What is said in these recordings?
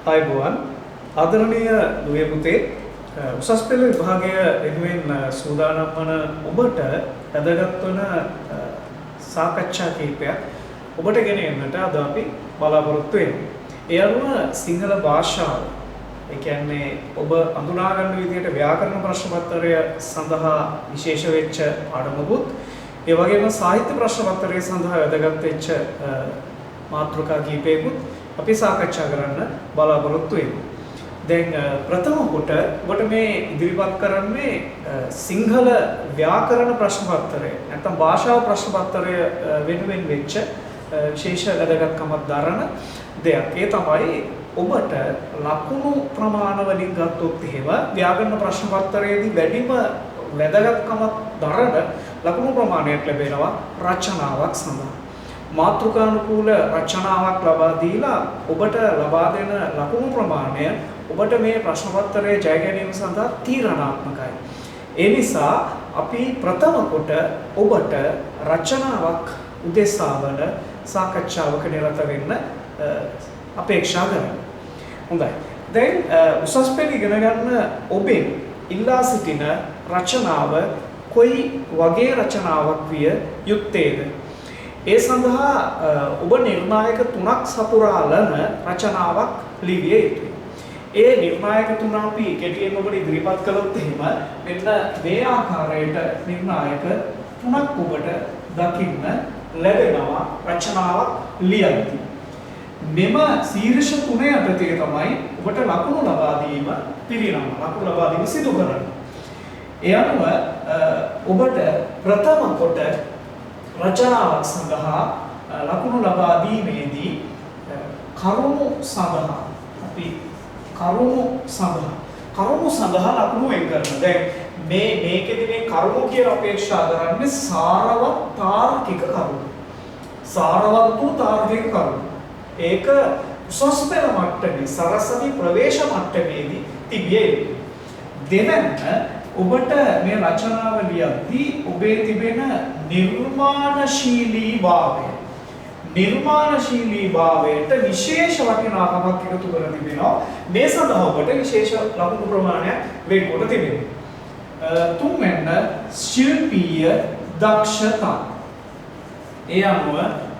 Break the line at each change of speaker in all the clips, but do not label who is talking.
ආයුබෝවන් ආදරණීය දුවේ පුතේ උසස් පෙළ විභාගය වෙනුවෙන් සූදානම් වන ඔබට වැදගත් වන සාකච්ඡා කිහිපයක් ඔබට ගෙන එන්නට අද අපි බලාපොරොත්තු වෙනවා. ඒ අනුව සිංහල භාෂාව ඒ කියන්නේ ඔබ අඳුනා ගන්න විදිහට ව්‍යාකරණ ප්‍රශ්න පත්‍රය සඳහා විශේෂ වෙච්ච පාඩමකුත් ඒ වගේම සාහිත්‍ය ප්‍රශ්න පත්‍රය සඳහා වැදගත් වෙච්ච මාතෘකා කිහිපයකුත් අපි සාකච්ඡා කරන්න බලාපොරොත්තු වෙනවා. දැන් ප්‍රථම කොට ඔබට මේ ඉදිරිපත් කරන්නේ සිංහල ව්‍යාකරණ ප්‍රශ්න පත්‍රය නැත්නම් භාෂා ප්‍රශ්න පත්‍රය වෙනුවෙන් වෙච්ච විශේෂ වැදගත්කමක් දරන දෙයක්. ඒ තමයි ඔබට ලකුණු ප්‍රමාණ වලින් ගත්තොත් එහෙම ව්‍යාකරණ ප්‍රශ්න පත්‍රයේදී වැඩිම වැදගත්කමක් දරන ලකුණු ප්‍රමාණයක් ලැබෙනවා රචනාවක් සඳහා. මාතෘකානුකූල රචනාවක් ලබා දීලා ඔබට ලබා දෙන ලකුණු ප්‍රමාණය ඔබට මේ ප්‍රශ්න පත්‍රයේ ජය ගැනීම සඳහා තීරණාත්මකයි. ඒ නිසා අපි ප්‍රථම කොට ඔබට රචනාවක් උදෙසා වන සාකච්ඡාවක නිරත වෙන්න අපේක්ෂා කරනවා. හොඳයි. දැන් උසස් පෙළ ඉගෙන ගන්න ඔබෙන් ඉල්ලා සිටින රචනාව කොයි වගේ රචනාවක් විය යුත්තේද? ඒ සඳහා ඔබ නිර්ණායක 3ක් සපුරාලන රචනාවක් ලිවිය යුතුයි. ඒ නිර්ණායක 3 අපි කෙටියෙන් ඔබට ඉදිරිපත් කළොත් එහෙම මෙන්න මේ ආකාරයට නිර්ණායක 3ක් ඔබට දකින්න ලැබෙනවා රචනාවක් ලියද්දී. මෙම ශීර්ෂ 3 යටතේ තමයි ඔබට ලකුණු ලබා දීම පිළිනම ලකුණු ලබා දීම සිදු කරන්නේ. ඒ අනුව ඔබට ප්‍රථම කොට රචනාවක් සඳහා ලකුණු ලබා දීමේදී කරුණු සඳහා අපි කරුණු සඳහා ලකුණු වෙන් කරනවා. දැන් මේකෙදි මේ කරුණු කියන අපේක්ෂා කරන්නේ සාරවත් තාර්කික කරුණු. සාරවත් වූ තාර්කික කරුණු. ඒක උසස් පෙළ මට්ටමේ සරසවි ප්‍රවේශ මට්ටමේදී තිබිය යුතුයි. දෙවැන්න ඔබට මේ රචනාව ලියද්දී ඔබේ තිබෙන නිර්මාණශීලී භාවයට විශේෂ වටිනාකමක් එකතු කර තිබෙනවා. මේ සඳහා ඔබට විශේෂ ලකුණු ප්‍රමාණයක් වෙන්කොට තිබෙනවා. තුන්වැන්න ශිල්පීය දක්ෂතා. ඒ අනුව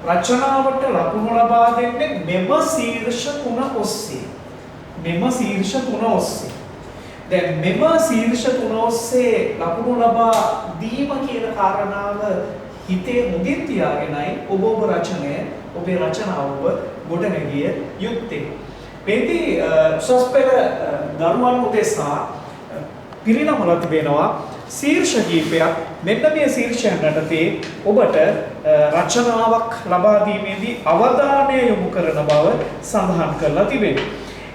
රචනාවට ලකුණු ලබා දෙන්නේ මෙම ශීර්ෂ 3 ඔස්සේ. දැන් මෙම ශීර්ෂ 3 ඔස්සේ ලකුණු ලබා දීම කියන කාරණාව හිතේ මුදින් තියාගෙනයි ඔබ ඔබේ රචනාව ඔබ ගොඩනැගිය යුත්තේ. මේදී උසස් පෙළ දරුවන් උදෙසා පිරිනමලා තිබෙනවා ශීර්ෂ කීපයක්. මෙන්න මේ ශීර්ෂයන් යටතේ ඔබට රචනාවක් ලබා දීමේදී අවධානය යොමු කරන බව සඳහන් කරලා තිබෙනවා.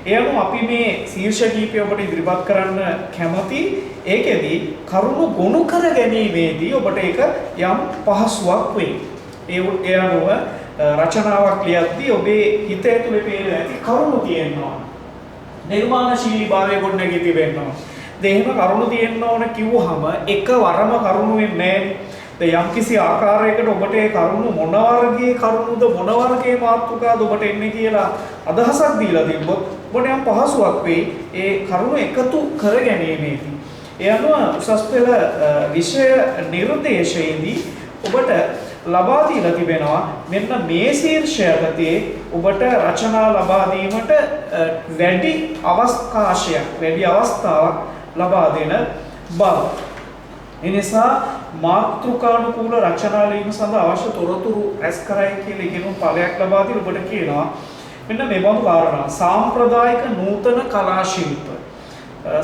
ඒ අනුව අපි මේ ශීර්ෂ කීපය ඔබට ඉදිරිපත් කරන්න කැමති. ඒකෙදී කරුණු ගොනු කර ගැනීමේදී ඔබට ඒක යම් පහසුවක් වෙයි. ඒ අනුව රචනාවක් ලියද්දී ඔබේ හිත ඇතුලේ පේන ඇති කරුණු තියෙනවා. නිර්මාණශීලී භාවය ගොඩනැගී තිබෙනවා. එහෙම කරුණු තියෙන්න ඕන කිව්වහම එකවරම කරුණු වෙන්නේ නැහැ. යම්කිසි ආකාරයකට ඔබට ඒ කරුණු මොන වර්ගයේ කරුණුද මොන වර්ගයේ මාතෘකාද ඔබට එන්නේ කියලා අදහසක් දීලා තිබ්බොත් ඔබට යම් පහසුවක් වෙයි ඒ කරුණු එකතු කර ගැනීමේදී. ඒ අනුව උසස් පෙළ විෂය නිර්දේශයේදී ඔබට ලබා දීලා තිබෙනවා මෙන්න මේ ශීර්ෂයකදී ඔබට රචනා ලබා දීමට වැඩි අවස්ථාවක් ලබා දෙන බව. එනිසා මාතෘකානුකූල රචනා ලියීම සඳහා අවශ්‍ය තොරතුරු රැස් කරයි කියලා ඉගෙනුම් ඵලයක් ලබා දී ඔබට කියනවා මෙන්න මේ බඳු කාරණා සාම්ප්‍රදායික නූතන කලා ශිල්ප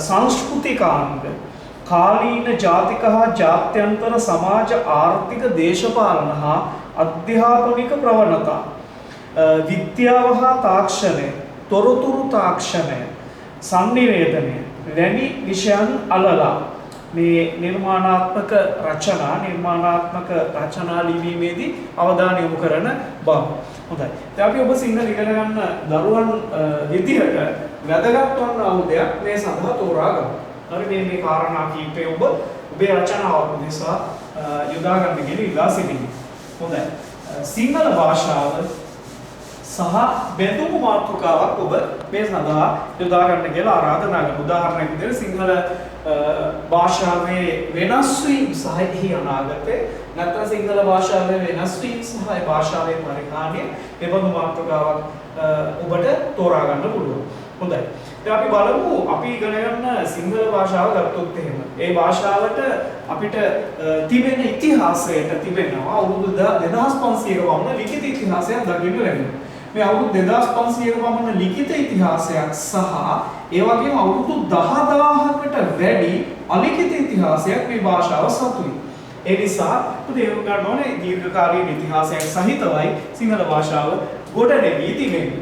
සංස්කෘතිකාංග කාලීන ජාතික හා ජාත්‍යන්තර සමාජ ආර්ථික දේශපාලන හා අධ්‍යාපනික ප්‍රවණතා විද්‍යාව හා තාක්ෂණය තොරතුරු තාක්ෂණය සංනිවේදනය වැනි විෂයන් අලලා මේ නිර්මාණාත්මක රචනා ලිවීමේදී අවධානය යොමු කරන බව. හොඳයි. දැන් අපි ඔබ සිංහල ඉගෙන ගන්න දරුවන් විදිහට වැදගත් වන අවුදයක් මේ සඳහා තෝරා ගමු. හරි මේ කාරණා කීපය ඔබේ රචනාව උදෙසා යොදා ගන්න කියන ඉල්ලා සිටිනවා. හොඳයි. සිංහල භාෂාව සහ බෙදුණු මාතෘකාවක් ඔබ මේ සඳහා යොදා ගන්න කියලා ආරාධනා කරනවා. උදාහරණයක් විදිහට සිංහල භාෂාවේ වෙනස් වීම සහ එහි අනාගතය නැත්නම් සිංහල භාෂාවේ වෙනස් වීම සහ ඒ භාෂාවේ පරිහානිය මෙබඳු මාතෘකාවක් ඔබට තෝරා ගන්න පුළුවන්. හොඳයි. දැන් අපි බලමු අපි ඉගෙන ගන්න සිංහල භාෂාව ගත්තොත් එහෙම. ඒ භාෂාවට අපිට තිබෙන ඉතිහාසයට තිබෙනවා අවුරුදු 2500ක පමණ ලිඛිත ඉතිහාසයක් දකින්න ලැබෙනවා. මේ අවුරුදු 2500ක පමණ ලිඛිත ඉතිහාසයක් සහ ඒ වගේම අවුරුදු 10000කට වැඩි අලිඛිත ඉතිහාසයක් මේ භාෂාව සතුයි. ඒ නිසා තේරුම් ගන්න ඕනේ දීර්ඝකාලීන ඉතිහාසයක් සහිතවයි සිංහල භාෂාව ගොඩනැගී තිබෙන්නේ.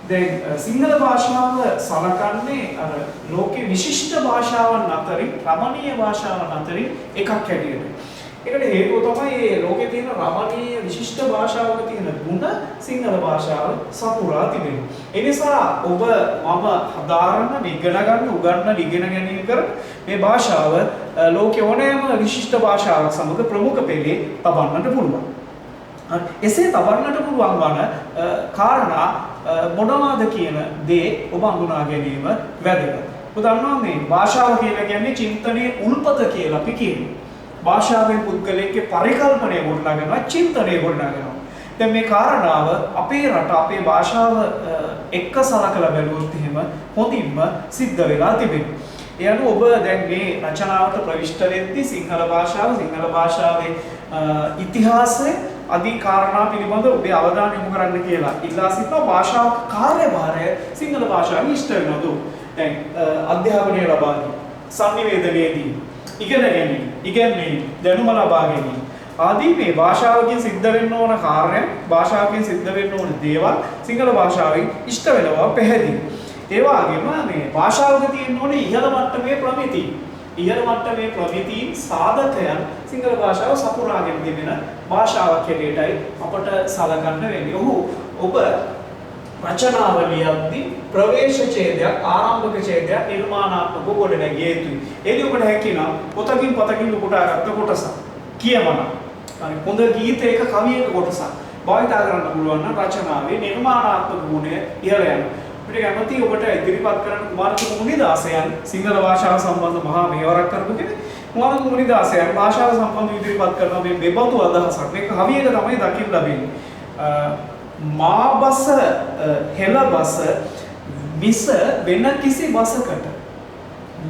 දැන් සිංහල භාෂාව සලකන්නේ අර ලෝකේ විශිෂ්ට භාෂාවන් අතරින් රමණීය භාෂාවන් අතරින් එකක් හැටියට. ඒකට හේතුව තමයි මේ ලෝකේ තියෙන රමණීය විශිෂ්ට භාෂාවක තියෙන ගුණ සිංහල භාෂාව සපුරා තිබෙනවා. ඒ නිසා ඔබ මම හදාරන උගන්වන ඉගෙන ගැනීම කර මේ භාෂාව ලෝකේ ඕනෑම විශිෂ්ට භාෂාවක් සමග ප්‍රමුඛ පෙළේ තබන්නට පුළුවන්. එසේ තබන්නට පුළුවන් වන කාරණා මොනවාද කියන දේ ඔබ හඳුනා ගැනීම වැදගත්. ඔබ දන්නවා මේ භාෂාව කියලා කියන්නේ චින්තනයේ උල්පත කියලා අපි කියනවා. භාෂාවෙන් පුද්ගලයෙක්ගේ පරිකල්පනය ගොඩනගනවා, චින්තනය ගොඩනගනවා. දැන් මේ කාරණාව අපේ රට අපේ භාෂාව එක්ක සලකලා බැලුවොත් එහෙම හොඳින්ම සිද්ධ වෙලා තිබෙනවා. ඒ අනුව ඔබ දැන් මේ රචනාවට ප්‍රවිෂ්ඨ වෙද්දී සිංහල භාෂාවේ ඉතිහාසය අදී කාරණා පිළිබඳව ඔබේ අවධානය යොමු කරන්න කියලා ඉල්ලා සිටිනවා. භාෂාව කාර්යභාරය සිංහල භාෂාවෙන් ඉෂ්ට වෙනවද? දැන් අධ්‍යාපනය ලබා දී, සංනිවේදනයේදී, ඉගෙනීම, දැනුම ලබා ගැනීම ආදී මේ භාෂාවකින් සිද්ධ වෙන්න ඕන කාර්යයන්, භාෂාවකින් සිද්ධ වෙන්න ඕන දේවල් සිංහල භාෂාවෙන් ඉෂ්ට වෙනවා පැහැදිලි. ඒ වගේම මේ භාෂාවක තියෙන්න ඕනේ ඉහළ මට්ටමේ ප්‍රමිති. ඉහළ මට්ටමේ ප්‍රමිතීන් සාධකයන් සිංහල භාෂාව සපුරාගෙන තිබෙන භාෂාවක් හැටියටයි අපට සලකන්න වෙන්නේ. ඔබ රචනාවලියක්දී ප්‍රවේශ ඡේදයක්, ආරම්භක ඡේදයක් නිර්මාණාත්මකව ගොඩනැගිය යුතුයි. ඒදී ඔබට හැකිනම් පොතකින් උපුටාගත්ත කොටසක්, කියවන, හොඳ ගීතයක කවියක කොටසක් භාවිතා කරන්න පුළුවන් නම් රචනාවේ නිර්මාණාත්මක ගුණය ඉහළ යනවා. අපිට කැමති ඔබට ඉදිරිපත් කරන්න කුමාරතුංග මුනිදාසයන් සිංහල භාෂාව සම්බන්ධ මහා මෙහෙවරක් කරපු කෙනෙක්. කුමාරතුංග මුනිදාසයන් භාෂාව සම්බන්ධව ඉදිරිපත් කරන මේ බෙබඳු අදහසක් මේ කවියක තමයි දකින්න ලැබෙන්නේ. මාබස හෙළබස මිස වෙන කිසි බසකට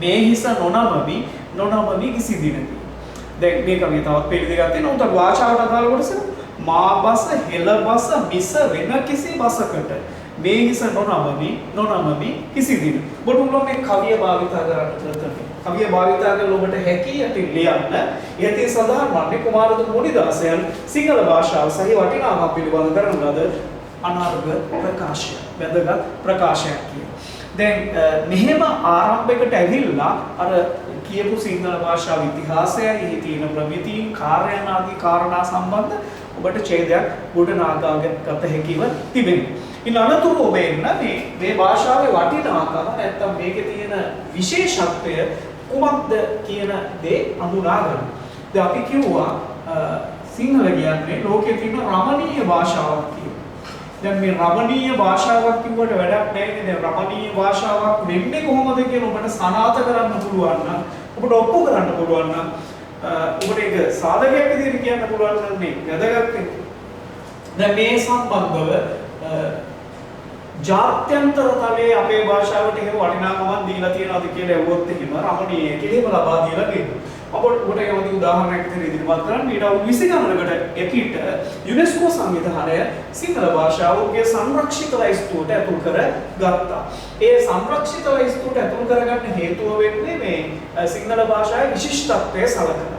මේ හිස නොනමවි කිසි දිනක. දැන් මේ කවිය තවත් පෙළ දෙකක් තියෙනවා. උන්ට භාෂාවට අදාළ කොටස මාබස හෙළබස මිස වෙන කිසි බසකට මේ හිස නොනමවි කිසි දින. ඔබට උඹ මේ කවිය භාවිතා කරන්න ප්‍රථම. කවිය භාවිතා කරලා ඔබට හැකියට ලියන්න. යටි සඳහන් වන්නේ කුමාරතුංග මුනිදාසයන් සිංහල භාෂාව සහි වටිනාකම් පිළිබඳ කරන ලද අනර්ග ප්‍රකාශය. වැදගත් ප්‍රකාශයක් කියන. දැන් මෙහෙම ආරම්භයකට ඇවිල්ලා අර කියපු සිංහල භාෂාව ඉතිහාසයයි, එහි තියෙන ප්‍රමිතීන්, කාර්යයන් ආදී කාරණා සම්බන්ධ ඔබට ඡේදයක් ගොඩනගාගත හැකිව තිබෙනවා. ඉන් අනතුරු ඔබ එන්න මේ භාෂාවේ වටිනාකම නැත්තම් මේකේ තියෙන විශේෂත්වය කුමක්ද කියන දේ හඳුනා ගන්න. දැන් අපි කිව්වා සිංහල කියන්නේ ලෝකයේ තියෙන රමණීය භාෂාවක් කියලා. දැන් මේ රමණීය භාෂාවක් කිව්වට වැඩක් නැහැ නේද? රමණීය භාෂාවක් වෙන්නේ කොහොමද කියලා ඔබට සනාථ කරන්න පුළුවන් නම්, ඔබට ඔප්පු කරන්න පුළුවන් නම්, ඔබට ඒක සාධකයක් විදිහට කියන්න පුළුවන් නම් මේ වැදගත් වෙන්නේ. දැන් මේ සම්බන්ධව ජාත්‍යන්තර තලයේ අපේ භාෂාවට එහෙම වටිනාකමක් දීලා තියෙනවද කියලා ඇහුවොත් එහෙම රමණීය කියලා ලබා දීලා තියෙනවා. ඔබට කැමති උදාහරණයක් විදිහට ඉදිරිපත් කරන්න ඊට අවුරුදු 20 ගණනකට එපිට යුනෙස්කෝ සංවිධානය සිංහල භාෂාවගේ සංරක්ෂිත ලයිස්තුවට ඇතුල් කර ගත්තා. ඒ සංරක්ෂිත ලයිස්තුවට ඇතුල් කරගන්න හේතුව වෙන්නේ මේ සිංහල භාෂාවේ විශිෂ්ටත්වය සලකන.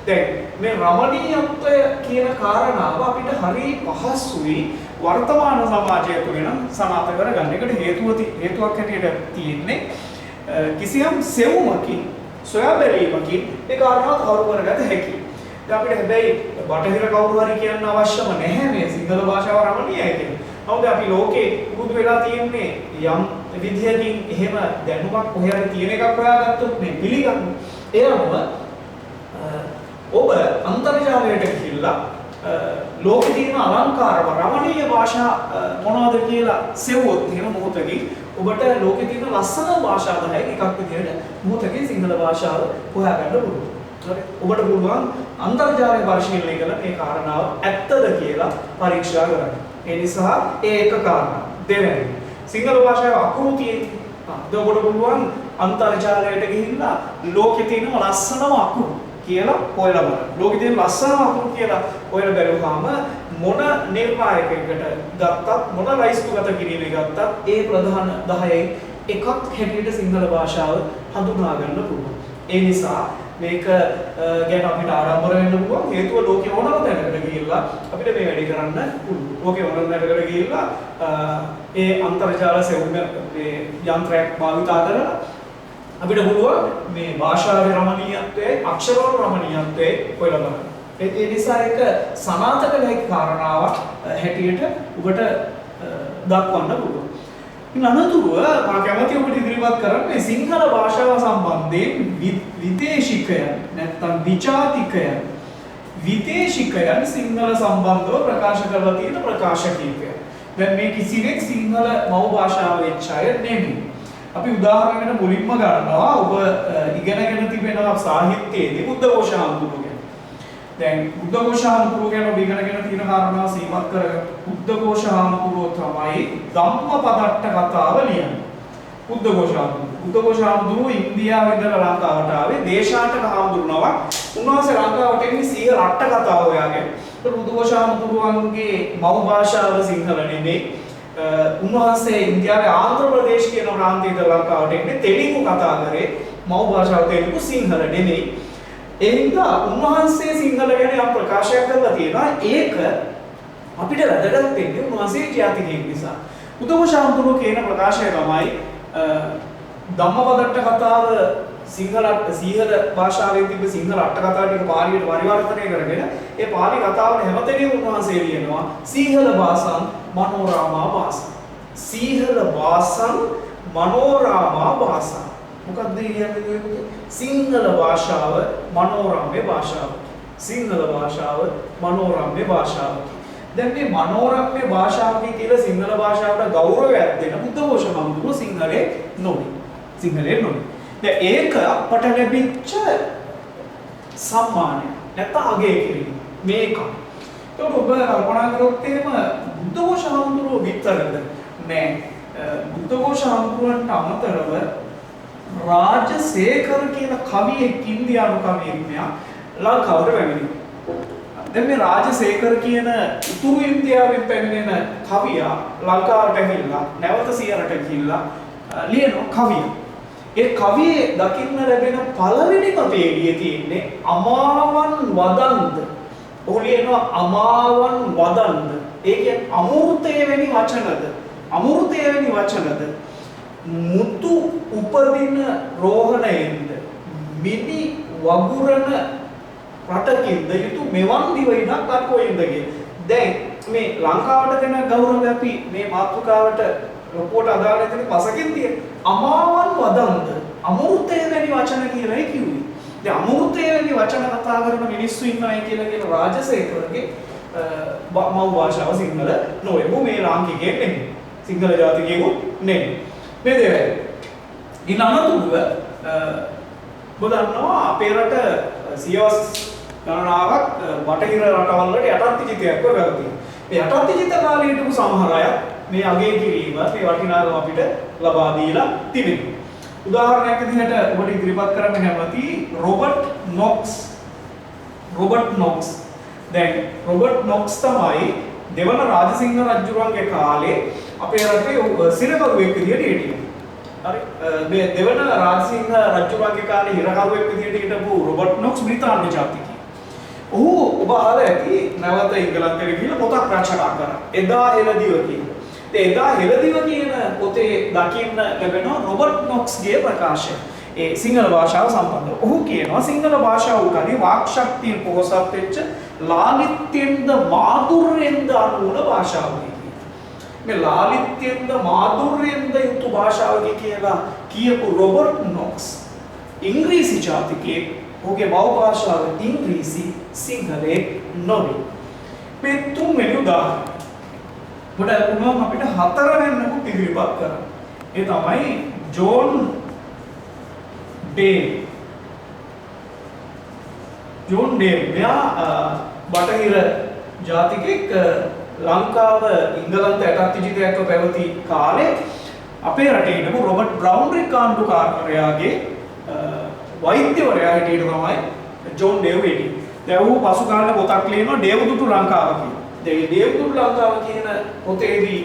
දැන් මේ රමණීයත්වය කියන කාරණාව අපිට හරි පහසුයි වර්තමාන සමාජය තුළ නම් සනාථ කරගන්න. ඒකට හේතුවක් හැටියට තියෙන්නේ කිසියම් සෙවුමකින් සොයා බැලීමකින් ඒ කාරණාව තහවුරු කරගත හැකියි. දැන් අපිට හැබැයි බටහිර කවුරු හරි කියන්න අවශ්‍යම නැහැ මේ සිංහල භාෂාව රමණීයයි කියලා. නමුත් අපි ලෝකේ පුරුදු වෙලා තියෙන්නේ යම් විදියකින් එහෙම දැනුමක් කොහේ හරි තියෙන එකක් හොයාගත්තොත් මේ පිළිගන්න. ඒ අනුව ඔබ අන්තර්ජාලයට ගිහිල්ලා ලෝකේ තියෙන අලංකාරව රමණීය භාෂා මොනවද කියලා සෙව්වොත් එහෙම මොහොතකින් ඔබට ලෝකේ තියෙන ලස්සන භාෂා 10ක එකක් විදිහට මොහොතකින් සිංහල භාෂාව හොයාගන්න පුළුවන්. හරි. ඔබට පුළුවන් අන්තර්ජාලය පරිශීලනය කරලා මේ කාරණාව ඇත්තද කියලා පරීක්ෂා කරන්න. ඒ නිසා ඒ එක කාරණා. දෙවෙනි සිංහල භාෂාවේ අකුරු තියෙන්නේ. ඔබට පුළුවන් අන්තර්ජාලයට ගිහිල්ලා ලෝකේ තියෙන ලස්සනම අකුරු කියලා හොයලා බලන්න. ලෝකේ තියෙන ලස්සනම අකුරු කියලා හොයලා බැලුවාම මොන නිර්ණායකයකට ගත්තත් මොන ලයිස්තුගත කිරීමේ ගත්තත් ඒ ප්‍රධාන 10න් එකක් හැටියට සිංහල භාෂාව හඳුනා ගන්න පුළුවන්. ඒ නිසා මේක ගැන අපිට ආරම්භ වෙන්න පුළුවන්. හේතුව ලෝකේ ඕනම තැනකට ගිහිල්ලා අපිට මේ වැඩේ කරන්න පුළුවන්. ලෝකේ ඕනම තැනකට ගිහිල්ලා ඒ අන්තර්ජාල සෙවුම් මේ යන්ත්‍රයක් භාවිතා කරලා අපිට පුළුවන් මේ භාෂාවේ රමණීයත්වයේ අක්ෂරවල රමණීයත්වයේ හොයලා බලන්න. ඒ නිසා ඒක සනාථ කළ හැකි කාරණාවක් හැටියට ඔබට දක්වන්න පුළුවන්. ඉතින් අනතුරුව මම කැමති ඔබට ඉදිරිපත් කරන්නේ සිංහල භාෂාව සම්බන්ධයෙන් විදේශිකයන් නැත්නම් විජාතිකයන් විදේශිකයන් සිංහල සම්බන්ධව ප්‍රකාශ කරලා තියෙන ප්‍රකාශ කීපයක්. දැන් මේ කිසිවෙක් සිංහල මව් භාෂාව වෙච්ච අය නෙමෙයි. අපි උදාහරණයකට මුලින්ම ගන්නවා ඔබ ඉගෙනගෙන තිබෙන සාහිත්‍යයේදී බුද්ධඝෝෂ හාමුදුරුවෝ ගැන. දැන් බුද්ධඝෝෂ හාමුදුරුවෝ ගැන ඔබ ඉගෙනගෙන තියෙන කාරණා සීමත් කරගෙන බුද්ධඝෝෂ හාමුදුරුවෝ තමයි ධම්මපදට්ට කතාව ලියන්නේ. බුද්ධඝෝෂ හාමුදුරුවෝ ඉන්දියාවේ ඉඳලා ලංකාවට ආවේ දේශාටක හාමුදුරුවෝ. උන්වහන්සේ ලංකාවට එන්නේ සීහ රට්ට කතාව හොයාගෙන. බුද්ධඝෝෂ හාමුදුරුවන්ගේ මව් භාෂාව සිංහල නෙමෙයි. උන්වහන්සේ ඉන්දියාවේ ආන්ධ්‍ර ප්‍රදේශ කියන ප්‍රාන්තයේ ඉඳලා ලංකාවට එන්නේ තෙලිඟු කතා කරේ. මව් භාෂාව තෙලිඟු සිංහල නෙමෙයි. ඒ හින්දා උන්වහන්සේ සිංහල ගැන යම් ප්‍රකාශයක් කරලා තියෙනවා. ඒක අපිට වැදගත් වෙන්නේ උන්වහන්සේ ජාතිකයෙක් නිසා. බුදුඝෝෂ හාමුදුරුවෝ කියන ප්‍රකාශය තමයි ධම්මපදට්ට කතාව සිංහල භාෂාවෙන් තිබ්බ සිංහල අට කතාව ටික පාලියට පරිවර්තනය කරගෙන ඒ පාලි කතාවල හැමතැනම උන්වහන්සේ ලියනවා සීහල භාෂාන් මනෝරාමා භාෂා. සීහල භාෂාන් මනෝරාමා භාෂා. මොකක්ද කියන්නේ? සිංහල භාෂාව මනෝරම්‍ය භාෂාව. සිංහල භාෂාව මනෝරම්‍ය භාෂාව. දැන් මේ මනෝරම්‍ය භාෂාව කියලා සිංහල භාෂාවට ගෞරවයක් දෙන බුද්ධඝෝෂ හාමුදුරුවෝ සිංහලේ නොවේ. සිංහලේ නොවේ. දැන් ඒක අපට ලැබිච්ච සම්මානය. නැත්නම් අගය කිරීම. මේක. ඒකට ඔබ කල්පනා කරොත් එහෙම බුද්ධඝෝෂ හාමුදුරුවෝ විතරද නෑ. බුද්ධඝෝෂ හාමුදුරුවන්ට අමතරව රාජසේකර කියන කවියෙක් ඉන්දියානු කවියෙක් මෙයා ලංකාවට පැමිණියා. දැන් මේ රාජසේකර කියන උතුරු ඉන්දියාවෙන් පැමිණෙන කවියා ලංකාවට ඇවිල්ලා නැවත සියරට ගිහිල්ලා ලියන කවිය. ඒ කවියේ දකින්න ලැබෙන පළවෙනිම පේළියේ තියෙන්නේ අමාවන් වදන්ද. ඔහු ලියනවා අමාවන් වදන්ද. ඒ කියන්නේ අමෘතය වැනි වචනද. අමෘතය වැනි වචනද. මුතු උපදින රෝහණයෙන්ද මිනි වගුරන රටකින්ද යුතු මෙවන් දිවයිනක් අත්කොයින්ද කිය. දැන් මේ ලංකාවට දෙන ගෞරවය අපි මේ මාතෘකාවට රොපෝට අදාළ දෙන පසකින් තියෙන අමාවන් වදන්ද අමෘතය වැනි වචන කියලායි කිව්වේ. දැන් අමෘතය වැනි වචන කතා කරන මිනිස්සු ඉන්නයි කියලා කියන රාජසේකරගේ මව් භාෂාව සිංහල නොවේ. මේ ලාංකිකයෙක් නෙමෙයි. සිංහල ජාතිකයෙකුත් නෙමෙයි. මේ දෙවයි. ඊළඟට ඔබ දන්නවා අපේ රට සියවස් ගණනාවක් බටහිර රටවල් වලට යටත් විජිතයක්ව පැවතියි. මේ යටත් විජිත කාලේ හිටපු සමහර අය මේ අගය කිරීම මේ වටිනාකම අපිට ලබා දීලා තිබෙනවා. උදාහරණයක් විදිහට ඔබට ඉදිරිපත් කරන්න කැමති රොබර්ට් නොක්ස්. දැන් රොබර්ට් නොක්ස් තමයි දෙවන රාජසිංහ රජුගේ කාලේ අපේ රටේ සිරකරුවෙක් විදිහට හිටියේ. හරි. මේ දෙවන රාජසිංහ රජුගේ කාලේ හිරකරුවෙක් විදිහට හිටපු රොබර්ට් නොක්ස් බ්‍රිතාන්‍ය ජාතිකයෙක්. ඔහු ඔබ අහලා ඇති නැවත ඉංගලන්තයට ගිහිල්ලා පොතක් රචනා කරා. එදා හෙළදිව කියන. එදා හෙළදිව කියන පොතේ දකින්න ලැබෙන රොබර්ට් නොක්ස්ගේ ප්‍රකාශය. ඒ සිංහල භාෂාව සම්බන්ධව. ඔහු කියනවා සිංහල භාෂාව උකනේ වාක් ශක්තිය පොහොසත් වෙච්ච ලාලිත්‍යෙන්ද මාධුර්යෙන්ද අනුන භාෂාවයි. මේ ලාලිත්‍යෙන්ද මාධුර්යෙන්ද යුතු භාෂාවකි කියලා කියපු රොබර්ට් නොක්ස් ඉංග්‍රීසි ජාතිකයෙක්. ඔහුගේ මව් භාෂාව ඉංග්‍රීසි සිංහලේ නොවේ. මේ තුන්වෙනි උදාහරණය. පොඩ්ඩක් පුළුවන් අපිට හතරවෙනිකුත් ඉදිරිපත් කරන්න. ඒ තමයි ජෝන් ඩේව්. ජෝන් ඩේව් මෙයා බටහිර ජාතිකෙක් ලංකාව ඉංගලන්ත ඇටත්විජිතයක්ව පැවති කාලේ අපේ රටේ ඉඳපු රොබර්ට් බ්‍රවුන් රේඛාන්දුකාරයාගේ වෛද්‍යවරයා හිටියට තමයි ජෝන් ඩේව් හිටියේ. දැන් ඌ පසු කාලේ පොතක් ලියනවා දේවදුතු ලංකාව කියලා. දැන් දේවදුතු ලංකාව කියන පොතේදී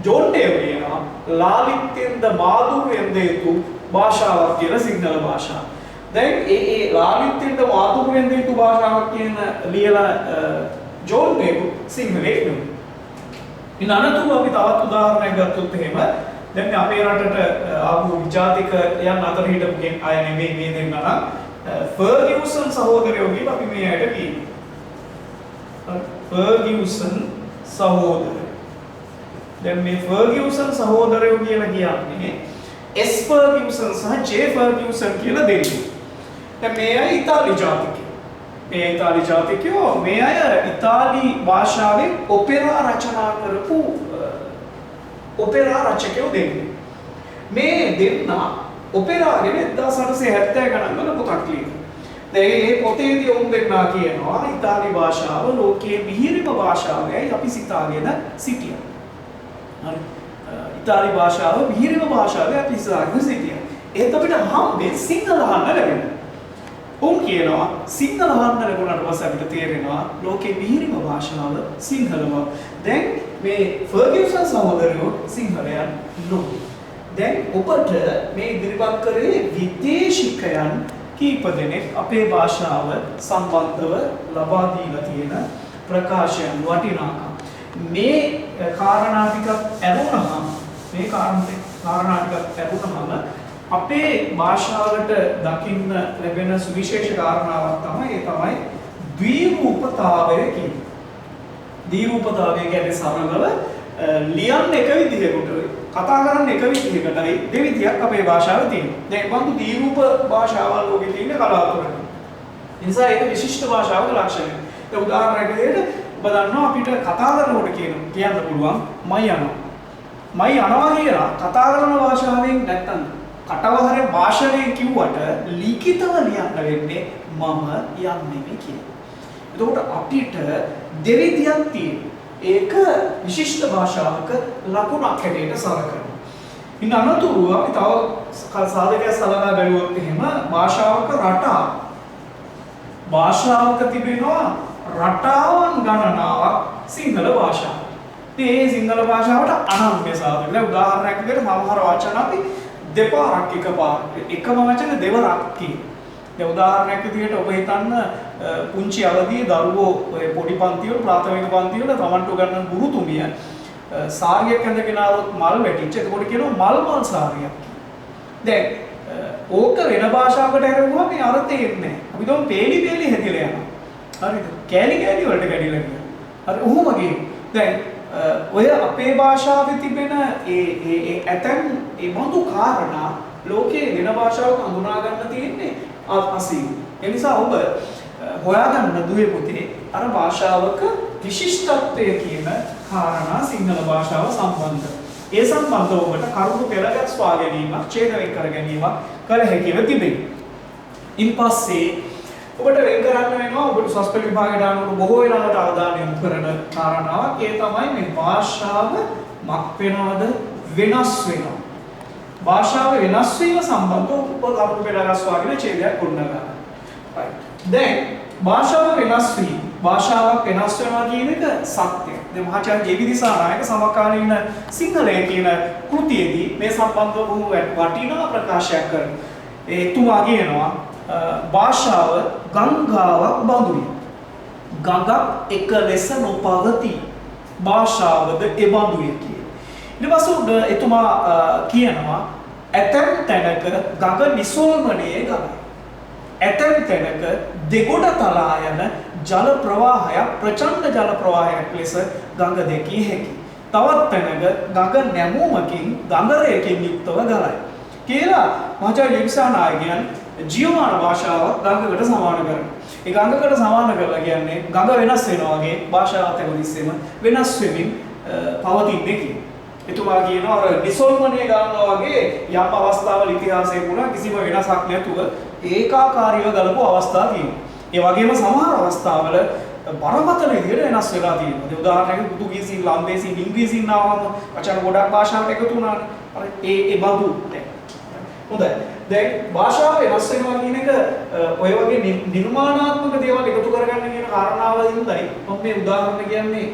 ජෝන් ඩේව් කියනවා ලාලිත්‍යෙන්ද මාධුර්යෙන්ද යුතු භාෂාවක් කියලා සිංහල භාෂාව. දැන් ඒ ලාලිත්‍යෙන්ද මාධුර්යෙන්ද යුතු භාෂාවක් කියන ලියලා ජෝන් ඩේව් සිංහලේ නෙමෙයි. ඉතින් අනතුරු අපි තවත් උදාහරණයක් ගත්තොත් එහෙම දැන් අපේ රටට ආපු විජාතිකයන් අතර හිටපු අය නෙමෙයි මේ දෙන්නා නම් ෆර්ගියුසන් සහෝදරයෝ කියලා අපි මේ ඇයට කියනවා. ෆර්ගියුසන් සහෝදරයෝ. දැන් මේ ෆර්ගියුසන් සහෝදරයෝ කියලා කියන්නේ එස් ෆර්ගියුසන් සහ ජේ ෆර්ගියුසන් කියලා දෙන්නෙක්. දැන් මේ අය ඉතාලි ජාතිකයෝ. මේ ඉතාලි ජාතිකයෝ මේ අය ඉතාලි භාෂාවෙන් ඔපෙරා රචනා කරපු ඔපෙරා රචකයෝ දෙන්නෙක්. මේ දෙන්නා ඔපෙරා ගැන 1870 ගණන් වල පොතක් ලියනවා. දැන් මේ පොතේදී උන් දෙන්නා කියනවා ඉතාලි භාෂාව ලෝකයේ මිහිරිම භාෂාවයි අපි සිතාගෙන සිටියා. හරි. ඉතාලි භාෂාව මිහිරිම භාෂාවයි අපි සිතාගෙන සිටියා. ඒත් අපිට හම්බෙන්නේ සිංහල අහන්න ලැබෙනවා. උන් කියනවා සිංහල අහන්න ලැබුණාට පස්සේ අපිට තේරෙනවා ලෝකයේ මිහිරිම භාෂාව සිංහලම. දැන් මේ ෆර්ගියුසන් සහෝදරයෝ සිංහලයන් නෙවෙයි. දැන් ඔබට මේ ඉදිරිපත් කරේ විදේශිකයන් කීප දෙනෙක් අපේ භාෂාව සම්බන්ධව ලබා දීලා තියෙන ප්‍රකාශයන් වටිනාකම්. මේ කාරණා ටිකක් ඇරුණාම අපේ භාෂාවට දකින්න ලැබෙන සුවිශේෂ කාරණාවක් තමයි ද්විරූපතාවය කියන්නේ. ද්විරූපතාවය කියන්නේ සරලව ලියන්න එක විදිහකට කතා කරන්න එක විදිහකටයි දෙවිදියක් අපේ භාෂාවේ තියෙනවා. දැන් බඳු ද්විරූප භාෂාවල් ලෝකේ තියෙන කලාතුරකින්. ඒ නිසා ඒක විශිෂ්ට භාෂාවක ලක්ෂණයක්. ඒ උදාහරණයක් විදිහට ඔබ දන්නවා අපිට කතා කරනකොට කියන්න පුළුවන් මයි යනවා. මයි යනවා කියලා කතා කරන භාෂාවෙන් නැත්තම් කටවහරේ භාෂණයෙන් කිව්වට ලිඛිතව ලියන්න වෙන්නේ මම යන්නේ කියලා. එතකොට අපිට දෙවිදියක් තියෙනවා. ඒක විශිෂ්ට භාෂාවක ලකුණක් හැටියට සලකනවා. ඉතින් අනතුරුව අපි තව සාධකයක් සලකා බැලුවොත් එහෙම භාෂාවක තිබෙනවා රටාවන් ගණනාවක් සිංහල භාෂාව. ඉතින් මේ සිංහල භාෂාවට අනන්‍ය සාධක. දැන් උදාහරණයක් විදිහට සමහර වචන අපි දෙපාරක් එකම වචන දෙවරක් කියනවා. දැන් උදාහරණයක් විදිහට ඔබ හිතන්න පුංචි අවදියේ දරුවෝ ඔය පොඩි පන්ති වල ප්‍රාථමික පන්ති වල තමන්ට උගන්වන ගුරුතුමිය සාරියක් ඇඳගෙන ආවොත් මල් වැටිච්ච. එතකොට කියනවා මල් සාරියක්. දැන් ඕක වෙන භාෂාවකට හැරුවම මේ අර්ථය එන්නේ නැහැ. අපි දුම් පේලි හැදිලා යනවා. හරිද? කෑලි වලට කැඩිලා යනවා. හරි ඔහොම ගියේ. දැන් ඔය අපේ භාෂාවේ තිබෙන ඒ ඇතැම් ඒ බඳු කාරණා ලෝකයේ වෙන භාෂාවක හඳුනා ගන්න තියෙන්නේ අසීරු. ඒ නිසා ඔබ හොයාගන්න දුවේ පුතේ අර භාෂාවක විශිෂ්ටත්වය කියන කාරණා සිංහල භාෂාව සම්බන්ධ. ඒ සම්බන්ධව ඔබට කරුණු පෙරගත් ස්වා ගැනීමක්, ඡේදනය කර ගැනීමක් කළ හැකිව තිබේ. ඉන්පස්සේ ඔබට වෙන් කරන්න වෙනවා ඔබට සස්පෙල් විභාගයට අනුව බොහෝ වෙලාවට අවධානය යොමු කරන කාරණාවක්. ඒ තමයි මේ භාෂාව මක් වෙනවද වෙනස් වෙනවා. භාෂාව වෙනස් වීම සම්බන්ධව ඔබ කරුණු පෙරගත් ස්වා ගැන ඡේදයක් ගොඩනගා. right. දැන් භාෂාව වෙනස් වීම භාෂාවක් වෙනස් වෙනවා කියන එක සත්‍යය. දැන් මහාචාර්ය ජේ.බී. දිසානායක සමකාලීන සිංහලය කියන කෘතියේදී මේ සම්බන්ධව බොහෝ වටිනා ප්‍රකාශයක් කරනවා. එතුමා කියනවා භාෂාව ගංගාවක් බඳුයි. ගඟක් එක ලෙස නොපවති. භාෂාවද ඒ බඳුය කියලා. ඊට පස්සේ එතුමා කියනවා ඇතැම් තැනක ගඟ නිසෝල්මනේ ගඟයි. ඇතැම් තැනක දෙගොඩ තලා යන ජල ප්‍රවාහයක් ප්‍රචණ්ඩ ජල ප්‍රවාහයක් ලෙස ගඟ දැකිය හැකියි. තවත් තැනක ගඟ නැමුමකින් ගඟරයකින් යුක්තව ගලයි. කියලා මහාචාර්ය ජේ.බී. දිසානායකයන් ජීවමාන භාෂාවක් ගංගකට සමාන කරනවා. ඒ ගංගකට සමාන කරලා කියන්නේ ගඟ වෙනස් වෙනවා වගේ භාෂාවත් හැමතිස්සෙම වෙනස් වෙමින් පවතින්නේ කියන. එතුමා කියනවා අර ඩිසොල්මණය ගන්නවා වගේ යම් අවස්ථාවල ඉතිහාසයේ පුරා කිසිම වෙනසක් නැතුව ඒකාකාරීව ගලපු අවස්ථා තියෙනවා. ඒ වගේම සමහර අවස්ථාවල බරපතල විදිහට වෙනස් වෙලා තියෙනවා. ඒ උදාහරණයක් පෘතුගීසින්, ලන්දේසින්, ඉංග්‍රීසින් ආවම වචන ගොඩක් භාෂාවට එකතු වුණානේ. අර ඒ බඳු දැන්. හොඳයි. දැන් භාෂාව වෙනස් වෙනවා කියන එක ඔය වගේ නිර්මාණාත්මක දේවල් එකතු කරගන්න කියන කාරණාවලින්දයි මම මේ උදාහරණ කියන්නේ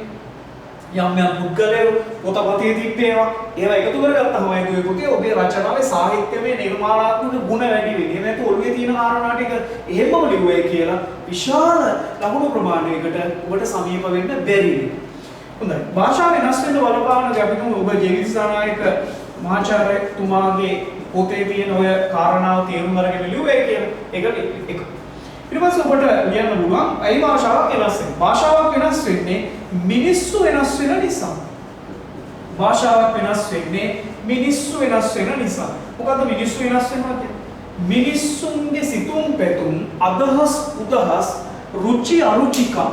යම් යම් පුද්ගලයෝ පොතපතේ තිබ්බේවා ඒවා එකතු කරගත්තාම අය දුවේ ඔබේ රචනාවේ සාහිත්‍යමය නිර්මාණාත්මක ගුණ වැඩි වෙන්නේ. එහෙම නැත්නම් ඔළුවේ තියෙන කාරණා ටික එහෙමම ලිව්වයි කියලා විශාල ලකුණු ප්‍රමාණයකට ඔබට සමීප වෙන්න බැරි වෙනවා. හොඳයි. භාෂාව වෙනස් වෙන්න බලපාන අපි කියමු ඔබ ජීවිතසානායක මහාචාර්යතුමාගේ පොතේ තියෙන ඔය කාරණාව තේරුම් අරගෙන ලිව්වයි කියලා. ඒක එක. ඊට පස්සේ ඔබට ලියන්න පුළුවන් අයි භාෂාවක් වෙනස් වෙනවා. භාෂාවක් වෙනස් වෙන්නේ මිනිස්සු වෙනස් වෙන නිසා. භාෂාවක් වෙනස් වෙන්නේ මිනිස්සු වෙනස් වෙන නිසා. මොකද්ද මිනිස්සු වෙනස් වෙනවා කියන්නේ? මිනිස්සුන්ගේ සිතුම් පැතුම්, අදහස් උදහස්, රුචි අරුචිකා,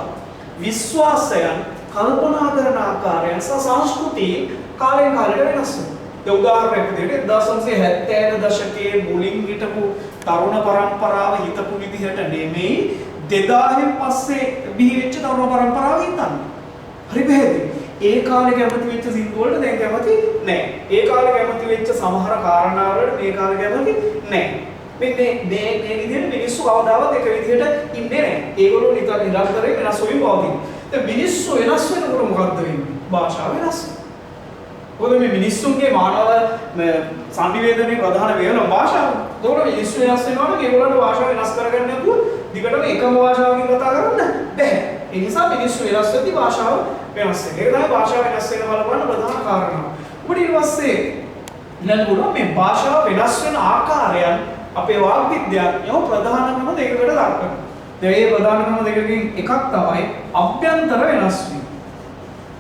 විශ්වාසයන්, කල්පනා කරන ආකාරයන් සහ සංස්කෘතිය කාලෙන් කාලයට වෙනස් වෙනවා. ඒ උදාහරණයක් විදිහට 1970 දශකයේ මුලින් හිටපු තරුණ පරම්පරාව හිතපු විදිහට නෙමෙයි 2000න් පස්සේ බිහිවෙච්ච තරුණ පරම්පරාව හිතන්නේ. හරි පැහැදිලි. ඒ කාලේ කැමති වෙච්ච සින්දු වලට දැන් කැමති නැහැ. ඒ කාලේ කැමති වෙච්ච සමහර කාරණා වලට මේ කාලේ කැමති නැහැ. මේ විදිහට මිනිස්සු කවදාවත් එක විදිහට ඉන්නේ නැහැ. ඒගොල්ලෝ නිතරම වෙනස් වෙමින් පවතින. දැන් මිනිස්සු වෙනස් වෙනකොට මොකද්ද වෙන්නේ? භාෂාව වෙනස් වෙනවා. මොකද මේ මිනිස්සුන්ගේ මානව සංනිවේදනයේ ප්‍රධාන වේගන භාෂාව. ඒකෝට මිනිස්සු වෙනස් වෙනවා නම් ඒගොල්ලන්ට භාෂාව වෙනස් කරගන්න නැතුව දිගටම එකම භාෂාවකින් කතා කරන්න බැහැ. ඒ නිසා මිනිස්සු වෙනස් වෙද්දී භාෂාව වෙනස් වෙනවා. ඒක තමයි භාෂාව වෙනස් වෙන බලපාන ප්‍රධාන කාරණා. ඊට පස්සේ ඊළඟට මේ භාෂාව වෙනස් වෙන ආකාරයන් අපේ වාග් විද්‍යාඥයෝ ප්‍රධාන ක්‍රම දෙකකට දක්වනවා. මේ ප්‍රධාන ක්‍රම දෙකකින් එකක් තමයි අභ්‍යන්තර වෙනස් වීම.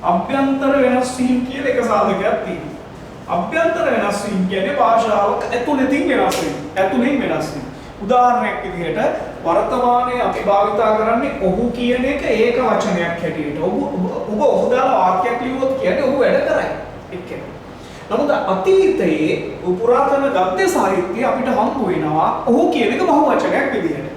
අභ්‍යන්තර වෙනස් වීම කියලා එක සාධකයක් තියෙනවා. අභ්‍යන්තර වෙනස් වීම කියන්නේ භාෂාවක ඇතුළතින් වෙනස් වීම. ඇතුළෙන් වෙනස් වීම. උදාහරණයක් විදිහට වර්තමානයේ අපි භාවිතා කරන්නේ ඔහු කියන එක ඒක වචනයක් හැටියට. ඔහු දාලා වාක්‍යයක් ලියුවොත් කියන්නේ ඔහු වැඩ කරයි. එක්කෙනෙක්. නමුත් අතීතයේ පුරාතන ගද්‍ය සාහිත්‍යය අපිට හම්බ වෙනවා ඔහු කියන එක බහුවචනයක් විදිහට.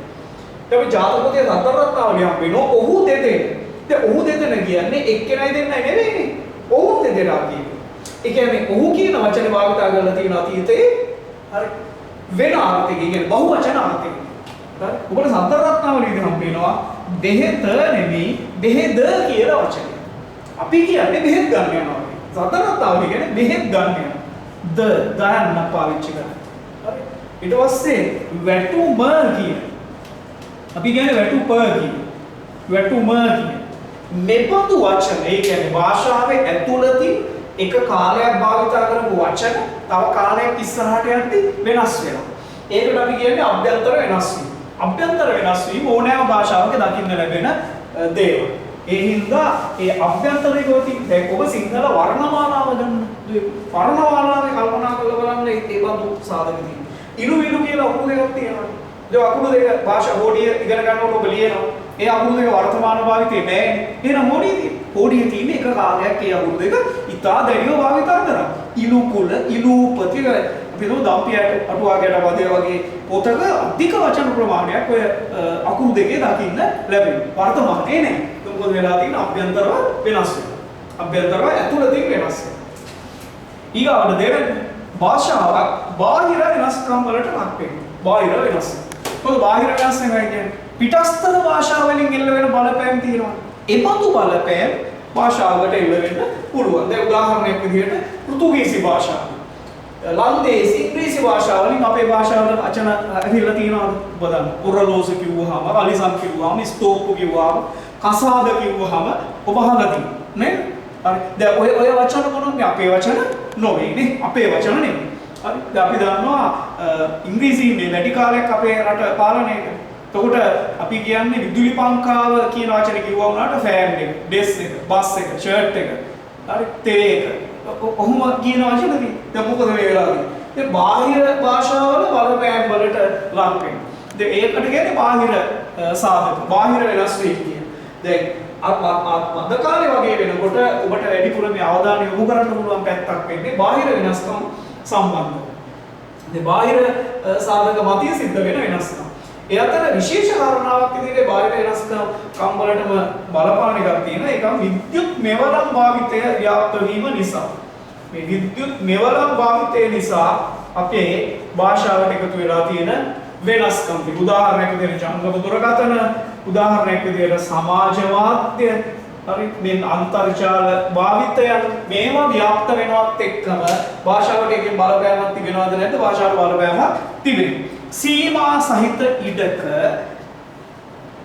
අපි ජාතකයේ සතරත්තාවලිය හම්බ වෙනවා ඔහු දෙදෙන. දැන් ඔහු දෙදෙන කියන්නේ එක්කෙනයි දෙන්නයි නෙවෙයිනේ. ඔහු දෙදෙනා කියන්නේ. ඒ කියන්නේ ඔහු කියන වචනේ භාවිතා කරලා තියෙන අතීතයේ හරි වෙන අර්ථයකින් කියන්නේ බහුවචන අර්ථයකින්. හරි. ඔබට සතරත්තාවලියදී හම්බ වෙනවා බෙහෙත නෙමෙයි බෙහෙද කියලා වචනය. අපි කියන්නේ බෙහෙත් ගන්න යනවා. සතරත්තාවලිය කියන්නේ බෙහෙත් ගන්න යනවා. දාන්න පාවිච්චි කරනවා. හරි. ඊට පස්සේ වැටුම කියන. අපි කියන්නේ වැටුප කියන. වැටුම කියන. මෙබඳු වචන ඒ කියන්නේ භාෂාවේ ඇතුළතින් එක කාලයක් භාවිත කරපු වචන තව කාලයක් ඉස්සරහට යද්දී වෙනස් වෙනවා. ඒකට අපි කියන්නේ අභ්‍යන්තර වෙනස් වීම. අභ්‍යන්තර වෙනස් වීම ඕනෑම භාෂාවක දකින්න ලැබෙන දේවල්. ඒ හින්දා ඒ අභ්‍යන්තරික වලින් දැන් ඔබ සිංහල වර්ණමාලාව ගන්න. වර්ණමාලාවේ කල්පනා කරලා බලන්න ඒ බඳු සාධක තියෙනවා. ඉරු විරු කියලා අකුරු දෙකක් තියෙනවා. ඒ අකුරු දෙක භාෂා හෝඩිය ඉගෙන ගන්නකොට ඔබ ලියනවා. ඒ අකුරු දෙක වර්තමාන භාවිතේ නැහැ. එහෙනම් හෝඩිය තියෙන්නේ එක කාලයක් ඒ අකුරු දෙක ඉතා දැඩිව භාවිත කරනවා. ඉලු කුල, ඉලූපති අපි දෝ දම්පියට අටුවාගයට වදේ වගේ පොතක අධික වචන ප්‍රමාණයක් ඔය අකුරු දෙකේ දකින්න ලැබෙනවා. වර්තමානයේ නැහැ. ඒක මොකද වෙලා තියෙන්නේ අභ්‍යන්තරව වෙනස් වෙනවා. අභ්‍යන්තරව ඇතුළතින් වෙනස් වෙනවා. ඊගාවට දෙවෙනි භාෂාවක් බාහිර වෙනස්කම් වලට ලක් වෙනවා. බාහිර වෙනස්. මොකද බාහිර වෙනස් වෙනවා කියන්නේ පිටස්තර භාෂාවලින් එල්ල වෙන බලපෑම් තියෙනවා. ඒ බඳු බලපෑම් භාෂාවකට එල්ල වෙන්න පුළුවන්. දැන් උදාහරණයක් විදිහට පෘතුගීසි භාෂාව. ලන්දේසි ඉංග්‍රීසි භාෂාවලින් අපේ භාෂාවට වචන ඇවිල්ලා තියෙනවද? බලන්න. ඔරලෝස කිව්වහම, අලිසම් කිව්වහම, ස්තෝප්පු කිව්වහම, කසාද කිව්වහම ඔබ අහලා තියෙනවා. නේද? හරි. දැන් ඔය වචන මොනවද? අපේ වචන නොවේ නේ. අපේ වචන නෙමෙයි. හරි. දැන් අපි දන්නවා ඉංග්‍රීසියේ වැඩි කාලයක් අපේ රට පාලනය කරා. එතකොට අපි කියන්නේ විදුලි පංකාව කියන වචනේ කිව්වා වුණාට ෆෑන් එක, ඩෙස් එක, බස් එක, ෂර්ට් එක, හරි තේ එක. ඔහොම කියන වචන තියෙනවා. දැන් මොකද මේ වෙලාවේ? දැන් බාහිර භාෂාවල බලපෑම් වලට ලක් වෙනවා. දැන් ඒකට කියන්නේ බාහිර සාධක. බාහිර වෙනස් වීම කියන. දැන් අද කාලේ වගේ වෙනකොට ඔබට වැඩිපුර මේ අවධානය යොමු කරන්න පුළුවන් පැත්තක් වෙන්නේ බාහිර වෙනස්කම් සම්බන්ධව. මේ බාහිර සාධක මතිය සිද්ධ වෙන වෙනස්කම්. ඒ අතර විශේෂ කාරණාවක් විදිහට බාහිර වෙනස්කම් වලටම බලපාන එකක් තියෙනවා. ඒක විද්‍යුත් මෙවලම් භාවිතය ව්‍යාප්ත වීම නිසා. මේ විද්‍යුත් මෙවලම් භාවිතය නිසා අපේ භාෂාවට එකතු වෙලා තියෙන වෙනස්කම්. උදාහරණයක් විදිහට ජංගම දුරකථන, උදාහරණයක් විදිහට සමාජ මාධ්‍ය, හරි මේ අන්තර්ජාල භාවිතයන් මේවා ව්‍යාප්ත වෙනවත් එක්කම භාෂාවට එකකින් බලපෑමක් තිබෙනවද නැද්ද? භාෂාවට බලපෑමක් තිබෙනවා. සීමා සහිත ඉඩක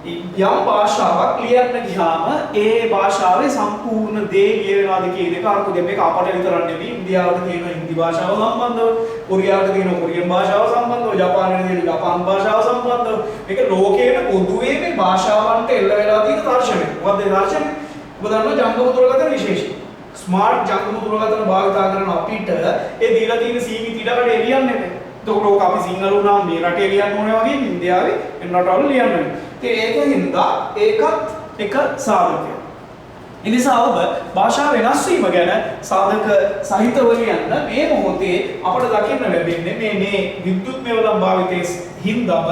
යම් භාෂාවක් ලියන්න ගියාම ඒ භාෂාවේ සම්පූර්ණ දේ ලියවෙනවාද කියන එක අරක දෙන්න මේක අපට විතරක් නෙමෙයි ඉන්දියාවට තියෙන හින්දි භාෂාව සම්බන්ධව, කොරියාවට තියෙන කොරියන් භාෂාව සම්බන්ධව, ජපානයේ තියෙන ජපාන් භාෂාව සම්බන්ධව මේක ලෝකයේ පොදුවේ මේ භාෂාවන්ට එල්ල වෙලා තියෙන දර්ශනය. මොකද ඒ දර්ශනය? ඔබ දන්නවා ජංගම දුරකථන විශේෂයි. ස්මාර්ට් ජංගම දුරකථන භාවිත කරන අපිට ඒ දීලා තියෙන සීමිත ඉඩකට එළියන්නේ නැහැ. ඒක අපි සිංහල වුණා මේ රටේ ලියන්න ඕනේ වගේ ඉන්දියාවේ වෙන රටවල ලියන්න ඕනේ. ඒකින්ද ඒකත් එක සාධකයක්. ඒ නිසා ඔබ භාෂාව වෙනස් වීම ගැන සාධක සහිතව ලියන්න මේ මොහොතේ අපට දකින්න ලැබෙන්නේ මේ විද්‍යුත් මෙවලම් භාවිතයේ හින්දාම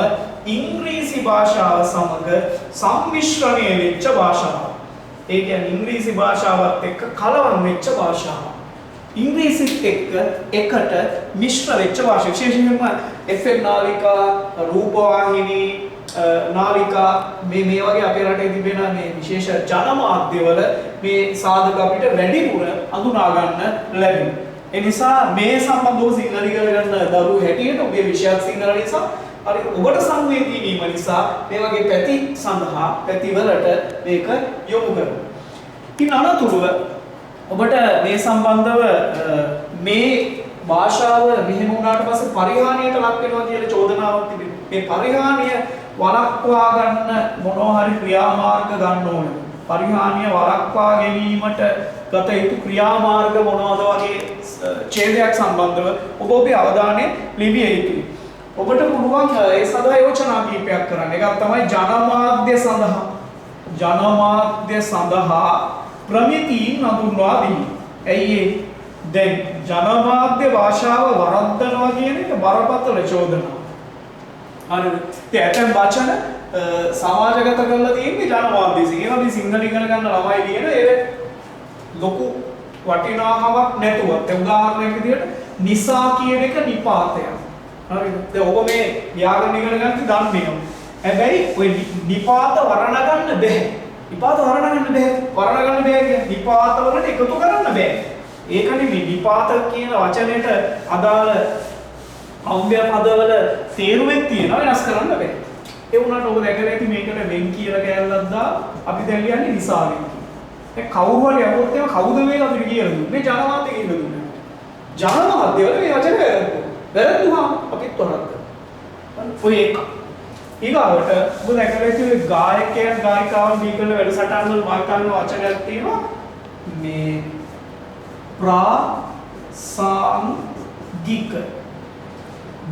ඉංග්‍රීසි භාෂාව සමග සම්මිශ්‍රණය වෙච්ච භාෂාව. ඒ කියන්නේ ඉංග්‍රීසි භාෂාවත් එක්ක කලවම් වෙච්ච භාෂාව. ඉංග්‍රීසිත් එක්ක එකට මිශ්‍ර වෙච්ච භාෂා. විශේෂයෙන්ම FM නාලිකා, රූපවාහිනී නාලිකා මේ වගේ අපේ රටේ තිබෙන මේ විශේෂ ජනමාධ්‍යවල මේ සාධක අපිට වැඩිපුර අඳුනා ගන්න ලැබෙනවා. ඒ නිසා මේ සම්බන්ධව සිංහල ඉගෙන ගන්න දරුවෝ හැටියට ඔබේ විෂයක් සිංහල නිසා හරි ඔබට සංවේදී වීම නිසා මේ වගේ පැති සඳහා පැතිවලට මේක යොමු කරනවා. ඉතින් අනතුරුව ඔබට මේ සම්බන්ධව මේ භාෂාව මෙහෙම වුණාට පස්සේ පරිහානියට ලක් වෙනවා කියලා චෝදනාවක් තිබෙනවා. මේ පරිහානිය වළක්වා ගන්න මොනවා හරි ක්‍රියාමාර්ග ගන්න ඕනේ. පරිහානිය වළක්වා ගැනීමට ගත යුතු ක්‍රියාමාර්ග මොනවද වගේ ඡේදයක් සම්බන්ධව ඔබ ඔබේ අවධානය ලිවිය යුතුයි. ඔබට පුළුවන් ඒ සඳහා යෝජනා කිහිපයක් කරන්න. එකක් තමයි ජනමාධ්‍ය සඳහා ප්‍රමිතීන් හඳුන්වා දීම. ඇයි දැන් ජනමාධ්‍ය භාෂාව වරද්දනවා කියන එක බරපතල චෝදනාවක්. හරිද? ඇතැම් වචන සමාජගත කරලා තියෙන්නේ ජනමාධ්‍යයෙන්. ඒවා මේ සිංහල ඉගෙන ගන්න ළමයි කියන ඒ ලොකු වටිනාකමක් නැතුවත්. උදාහරණයක් විදිහට නිසා කියන එක නිපාතයක්. හරිද? දැන් ඔබ මේ ව්‍යාකරණ ඉගෙන ගන්න දන්නේ. හැබැයි ඔය නිපාත වර්ණ ගන්න බෑ. නිපාත වර්ණ ගන්න බෑ. වර්ණ ගන්න බෑ කියන්නේ නිපාත වලට එකතු කරන්න බෑ. ඒකනේ මේ නිපාත කියන වචනේට අදාළ අව්‍ය පදවල තේරුමක් තියෙනවා වෙනස් කරන්න බෑ. ඒ වුණාට ඔබ දැකලා ඇති මේකට වෙන් කියලා කැලලක් දා අපි දැන් ලියන්නේ නිසාවෙන් කියලා. දැන් කවුරු හරි අහුවොත් එහෙම කවුද මේක අපිට කියලා දුන්නේ? මේ ජනමාධ්‍ය කියලා දුන්නා. ජනමාධ්‍ය වල මේ වචන වැරදුවා අපිත් වරද්දා. ඔය එක. ඊගාවට ඔබ දැකලා ඇති ගායකයන් ගායිකාවන් දී කරන වැඩසටහන් වල වාක්‍යන වචනයක් තියෙනවා මේ ප්‍රාසංගික.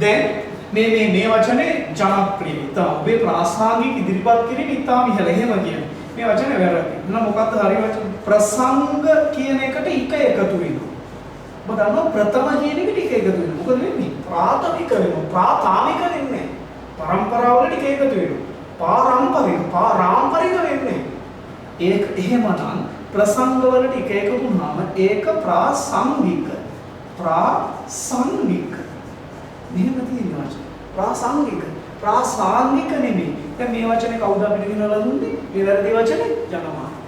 දැන් මේ වචනේ ජනප්‍රිය. ඔබේ ප්‍රාසංගික ඉදිරිපත් කිරීම ඉතාම ඉහළ. එහෙම කියන්නේ. මේ වචනේ වැරදි. එහෙනම් මොකක්ද හරි වචන? ප්‍රසංග කියන එකට එක එකතු වෙනවා. ඔබ දන්නවා ප්‍රථම කියන එකට එක එකතු වෙනවා. මොකද වෙන්නේ? ප්‍රාථමික වෙනවා. ප්‍රාථමික වෙන්නේ. පරම්පරාවලට එක එකතු වෙනවා. පාරම්පරික වෙන්නේ. ඒක එහෙමනම් ප්‍රසංග වලට එක එකතු වුණාම ඒක ප්‍රාසංගික. මෙහෙම තියෙනවා. ප්‍රාසංගික නෙමෙයි. දැන් මේ වචනේ කවුද අපිට කියනවා දුන්නේ? මේ වැරදි වචනේ ජනමාධ්‍ය.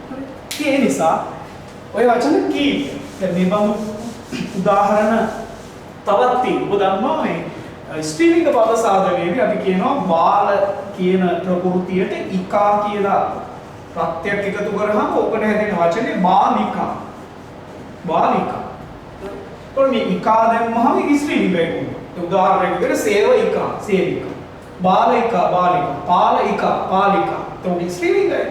හරි. ඒ නිසා ඔය වචන කීප. දැන් මේ බඳු උදාහරණ තවත් තියෙනවා. ඔබ දන්නවා මේ ස්ත්‍රීලිංග පද සාධනයේදී අපි කියනවා බාල කියන ප්‍රකෘතියට ඉකා කියලා ප්‍රත්‍යක් එකතු කරාම ඔකට හැදෙන වචනේ බාලිකා. මේ ඉකා දැම්මහම ඒක ස්ත්‍රීලිංගයක් වෙනවා. උදාහරණයක් විදිහට සේවිකා. බාලිකා. පාලිකා. ඒක ස්ත්‍රීලිංගය.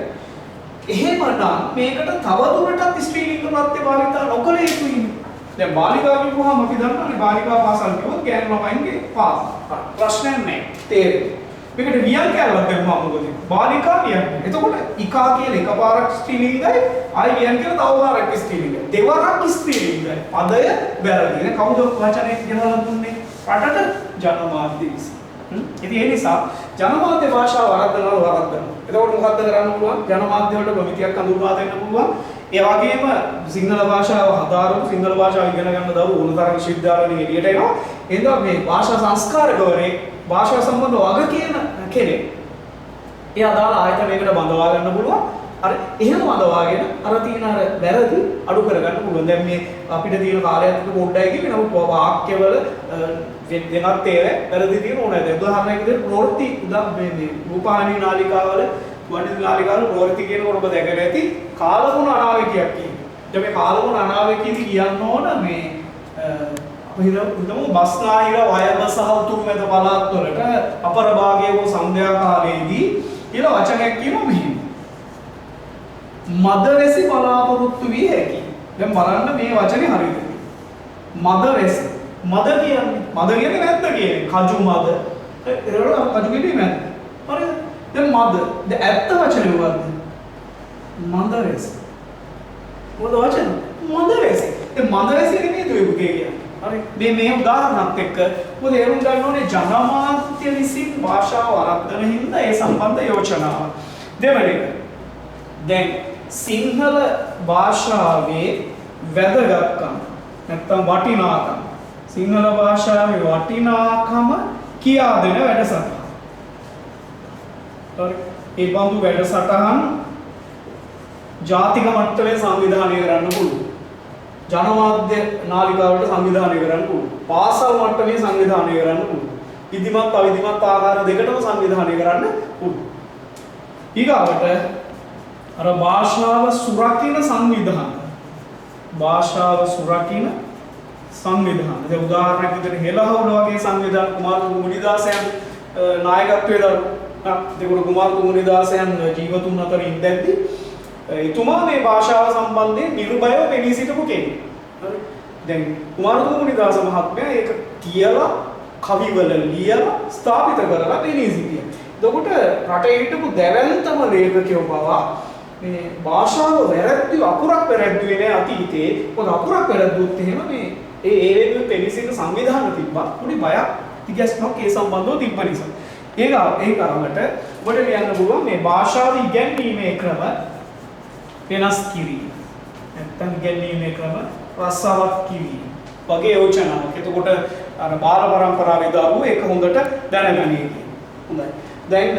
එහෙමනම් මේකට තවදුරටත් ස්ත්‍රීලිංග ප්‍රත්‍ය භාවිත නොකළ යුතුයි. දැන් බාලිකා කියපුවාම අපි දන්නවානේ බාලිකා පාසල් කිව්වොත් ගෑනු ළමයින්ගේ පාසල්. ප්‍රශ්නයක් නැහැ. තේරෙන්නේ. මේකට වියන් කැලලක් දැම්මා මොකද? බාලිකා වියන්. එතකොට ඉකා කියලා එකපාරක් ස්ත්‍රීලිංගයි, ආයි වියන් කියලා තව පාරක් ස්ත්‍රීලිංගයි. දෙවරක් ස්ත්‍රීලිංගයි. පදය වැරදි. කවුද වචනේ ගෙනලා දුන්නේ? රටට ජනමාධ්‍ය විසින්. ඉතින් ඒ නිසා ජනමාධ්‍ය භාෂාව වරද්දනවා. එතකොට මොකද්ද කරන්න පුළුවන්? ජනමාධ්‍ය වලට ප්‍රමිතියක් අඳුරවා දෙන්න පුළුවන්. ඒ වගේම සිංහල භාෂාව හදාරමු සිංහල භාෂාව ඉගෙන ගන්න දරුවෝ උන්නතර විශ්වවිද්‍යාලවලින් එළියට එනවා. එහෙනම් මේ භාෂා සංස්කාරකවරේ භාෂාව සම්බන්ධ වග කියන කෙනෙක්. ඒ අදාළ ආයතනයකට බඳවා ගන්න පුළුවන්. අර එහෙම බඳවාගෙන අර තියෙන අර වැරදි අඩු කරගන්න පුළුවන්. දැන් මේ අපිට තියෙන කාලයක් පොඩ්ඩයි කියන්නේ නමුත් වාක්‍යවල වෙනත් ඒවා වැරදි තියෙන ඕනෑ. දැන් උදාහරණයක් විදිහට ප්‍රවෘත්ති මේ රූපවාහිනී නාලිකාවල වඩි නාලිකාවල ප්‍රවෘත්ති කියනකොට ඔබ දැකලා ඇති කාලගුණ අනාවැකියක් කියන්නේ. දැන් මේ කාලගුණ අනාවැකියදී කියන්න ඕන මේ අපි හිතමු බස්නාහිර වයඹ සහ උතුරු මැද පළාත් වලට අපර භාගයේ වූ සන්ධ්‍යා කාලයේදී කියලා වචනයක් කියනවා මෙහෙම. මදවැසි බලාපොරොත්තු විය හැකියි. දැන් බලන්න මේ වචනේ හරියද? මදවැසි. මද කියන්නේ නැද්ද කියන්නේ? කජු මද. ඒවල කජු කියන්නේ නැද්ද? හරිද? දැන් මද. දැන් ඇත්ත වචනේ මොකද්ද? මදවැසි. මොකද වචන? මදවැසි. දැන් මදවැසි නෙමෙයි දුවේ පුතේ කියන්නේ. හරි මේ උදාහරණත් එක්ක මොකද ඒරුම් ගන්න ඕනේ ජනමාධ්‍ය විසින් භාෂාව වරද්දන හින්දා ඒ සම්බන්ධ යෝජනාව. දෙවෙනි දැන් සිංහල භාෂාවේ වැදගත්කම නැත්නම් වටිනාකම සිංහල භාෂාවේ වටිනාකම කියා දෙන වැඩසටහන. හරි ඒ බඳු වැඩසටහන් ජාතික මට්ටමේ සංවිධානය කරන්න පුළුවන්. ජනමාධ්‍ය නාලිකාවලට සංවිධානය කරන්න පුළුවන්. පාසල් මට්ටමේ සංවිධානය කරන්න පුළුවන්. විධිමත් අවිධිමත් ආකාර දෙකටම සංවිධානය කරන්න පුළුවන්. ඊගාවට අර භාෂාව සුරකින්න සංවිධාන. භාෂාව සුරකින්න සංවිධාන. දැන් උදාහරණයක් විදිහට හෙළහවුල වගේ සංවිධාන කුමාර මුනිදාසයන් නායකත්වයේ දරුවා. ඒකට කුමාර මුනිදාසයන් ජීවතුන් අතර ඉඳද්දී එතුමා මේ භාෂාව සම්බන්ධයෙන් නිර්භයව පෙනී සිටපු කෙනෙක්. හරි. දැන් කුමාරතුංග මුනිදාස මහත්මයා ඒක කියලා කවිවල ලියලා ස්ථාපිත කරලා පෙනී සිටියා. එතකොට රටේ හිටපු දැවැන්තම ලේඛකයෝ පවා මේ භාෂාව වැරද්දි අකුරක් වැරද්දුවේ නෑ අතීතේ. මොකද අකුරක් වැරද්දුවොත් එහෙම මේ ඒ වෙනුවෙන් පෙනී සිටින සංවිධාන තිබ්බා. පොඩි බයක් තිගැස්මක් ඒ සම්බන්ධව තිබ්බ නිසා. ඒක අරකට ඔබට ලියන්න පුළුවන් මේ භාෂාව ඉගැන්වීමේ ක්‍රම වෙනස් කිරීම. නැත්නම් ඉගැන්වීමේ ක්‍රම රසවත් කිරීම. වගේ යෝජනාවක්. එතකොට අර බාල පරම්පරාවේ දරුවෝ ඒක හොඳට දැනගන්නේ. හොඳයි. දැන්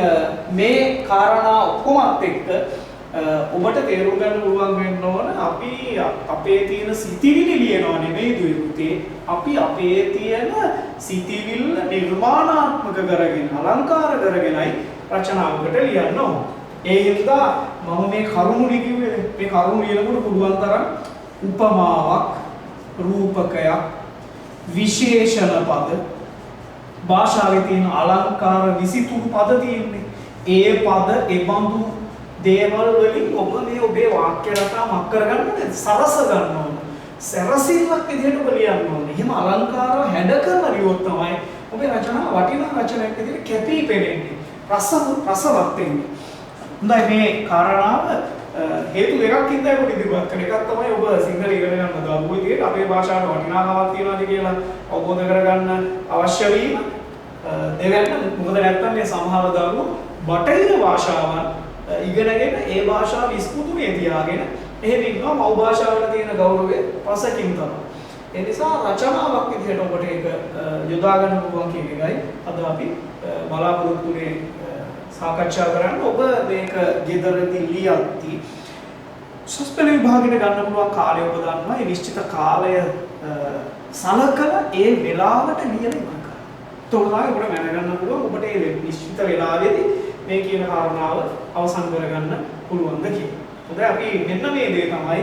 මේ කාරණා ඔක්කොමත් එක්ක ඔබට තේරුම් ගන්න පුළුවන් වෙන්න ඕන අපි අපේ තියෙන සිතිවිලි ලියනවා නෙමෙයි දුවේ. අපි අපේ තියෙන සිතිවිල්ල නිර්මාණාත්මක කරගෙන අලංකාර කරගෙනයි රචනාවකට ලියන්න ඕන. ඒ හින්දා මම මේ කරුණු ලියුවේ මේ කරුණු ලියනකොට පුළුවන් තරම් උපමාවක් රූපකයක් විශේෂණ පද භාෂාවේ තියෙන අලංකාර 23 පද තියෙන්නේ. ඒ පද එබඳු දේවල් වලින් ඔබ මේ ඔබේ වාක්‍ය රටා මක් කරගන්න ඕනේ සරස ගන්න ඕනේ. සරසිල්ලක් විදිහට ඔබ ලියන්න ඕනේ. එහෙම අලංකාරව හැඩ කරලා ලියුවොත් තමයි ඔබේ රචනාව වටිනා රචනයක් විදිහට කැපී පෙනෙන්නේ. රසවත් වෙන්නේ. හොඳයි මේ කාරණාව හේතු දෙකක් හින්දා ඒක ඉදිරිපත් කරන එකක් තමයි ඔබ සිංහල ඉගෙන ගන්න දරුවෝ විදිහට අපේ භාෂාවට වටිනාකමක් තියනවාද කියලා අවබෝධ කරගන්න අවශ්‍ය වීම. දෙවෙනි මොකද නැත්තම් මේ සමහර දරුවෝ බටහිර භාෂාවන් ඉගෙනගෙන ඒ භාෂාව ඉස්පුතුනේ තියාගෙන එහෙම ඉන්නවා මව් භාෂාවට තියෙන ගෞරවය පසකින් තමයි. ඒ නිසා රචනාවක් විදිහට ඔබට ඒක යොදා ගන්න පුළුවන් කියන එකයි අද අපි බලාපොරොත්තු වෙන්නේ සාකච්ඡා කරන්න. ඔබ මේක ගෙදරදී ලියද්දී සස්පෙල විභාගෙට ගන්න පුළුවන් කාලය ඔබ දන්නවා. ඒ නිශ්චිත කාලය සලකලා ඒ වෙලාවට ලියලා ඉවර කරන්න. තෝරලා ඔබට මැනගන්න පුළුවන් ඔබට ඒ නිශ්චිත වෙලාවේදී මේ කියන කාරණාව අවසන් කරගන්න පුළුවන්ද කියලා. හොඳයි අපි මෙන්න මේ දේ තමයි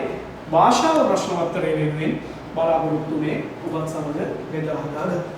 භාෂාව ප්‍රශ්න පත්‍රයේ වෙනුවෙන් බලාපොරොත්තු වෙන්නේ ඔබත් සමග බෙදා හදාගන්න.